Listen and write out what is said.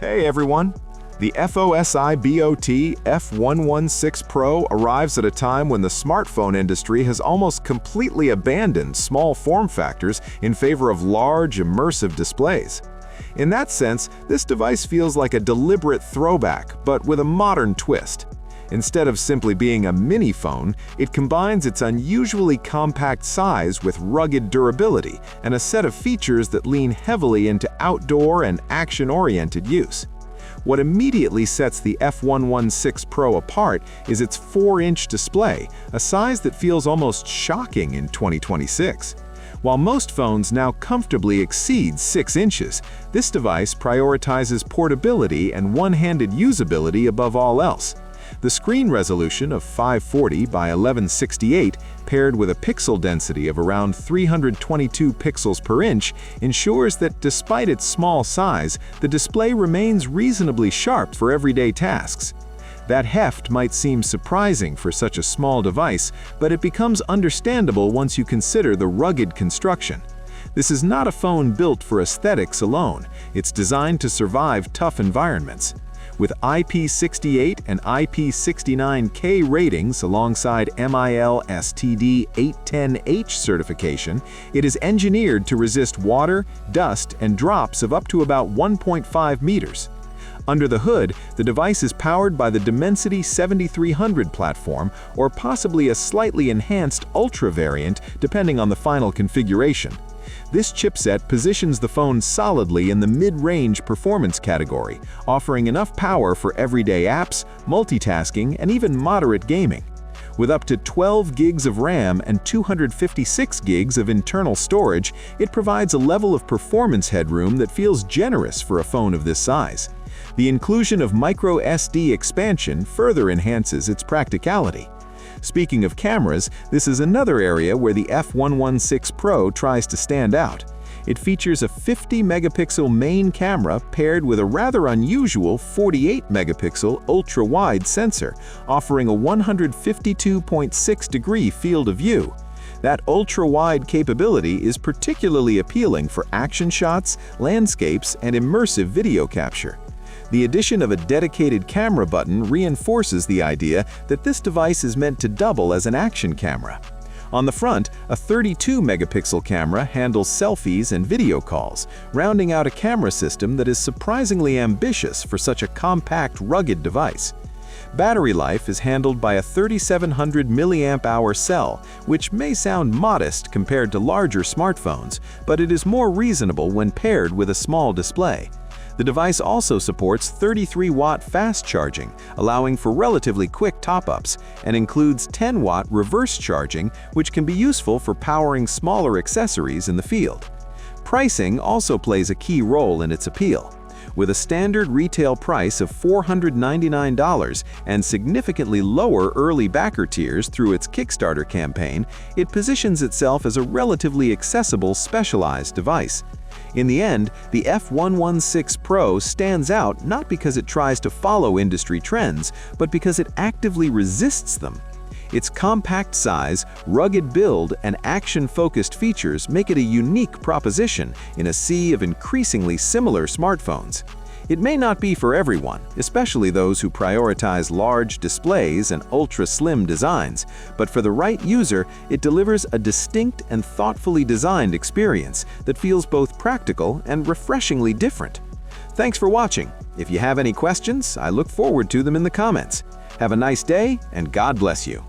Hey everyone! The FOSSiBOT F116 Pro arrives at a time when the smartphone industry has almost completely abandoned small form factors in favor of large, immersive displays. In that sense, this device feels like a deliberate throwback, but with a modern twist. Instead of simply being a mini phone, it combines its unusually compact size with rugged durability and a set of features that lean heavily into outdoor and action-oriented use. What immediately sets the F116 Pro apart is its 4-inch display, a size that feels almost shocking in 2026. While most phones now comfortably exceed 6 inches, this device prioritizes portability and one-handed usability above all else. The screen resolution of 540 by 1168, paired with a pixel density of around 322 pixels per inch, ensures that despite its small size, the display remains reasonably sharp for everyday tasks. That heft might seem surprising for such a small device, but it becomes understandable once you consider the rugged construction. This is not a phone built for aesthetics alone. It's designed to survive tough environments. With IP68 and IP69K ratings alongside MIL STD 810H certification, it is engineered to resist water, dust, and drops of up to about 1.5 meters. Under the hood, the device is powered by the Dimensity 7300 platform or possibly a slightly enhanced Ultra variant depending on the final configuration. This chipset positions the phone solidly in the mid-range performance category, offering enough power for everyday apps, multitasking, and even moderate gaming. With up to 12 gigs of RAM and 256 gigs of internal storage, it provides a level of performance headroom that feels generous for a phone of this size. The inclusion of micro SD expansion further enhances its practicality. Speaking of cameras, this is another area where the F116 Pro tries to stand out. It features a 50-megapixel main camera paired with a rather unusual 48-megapixel ultra-wide sensor, offering a 152.6-degree field of view. That ultra-wide capability is particularly appealing for action shots, landscapes, and immersive video capture. The addition of a dedicated camera button reinforces the idea that this device is meant to double as an action camera. On the front, a 32-megapixel camera handles selfies and video calls, rounding out a camera system that is surprisingly ambitious for such a compact, rugged device. Battery life is handled by a 3700 mAh cell, which may sound modest compared to larger smartphones, but it is more reasonable when paired with a small display. The device also supports 33-watt fast charging, allowing for relatively quick top-ups, and includes 10-watt reverse charging, which can be useful for powering smaller accessories in the field. Pricing also plays a key role in its appeal. With a standard retail price of $499 and significantly lower early backer tiers through its Kickstarter campaign, it positions itself as a relatively accessible, specialized device. In the end, the F116 Pro stands out not because it tries to follow industry trends, but because it actively resists them. Its compact size, rugged build, and action-focused features make it a unique proposition in a sea of increasingly similar smartphones. It may not be for everyone, especially those who prioritize large displays and ultra-slim designs, but for the right user, it delivers a distinct and thoughtfully designed experience that feels both practical and refreshingly different. Thanks for watching. If you have any questions, I look forward to them in the comments. Have a nice day, and God bless you.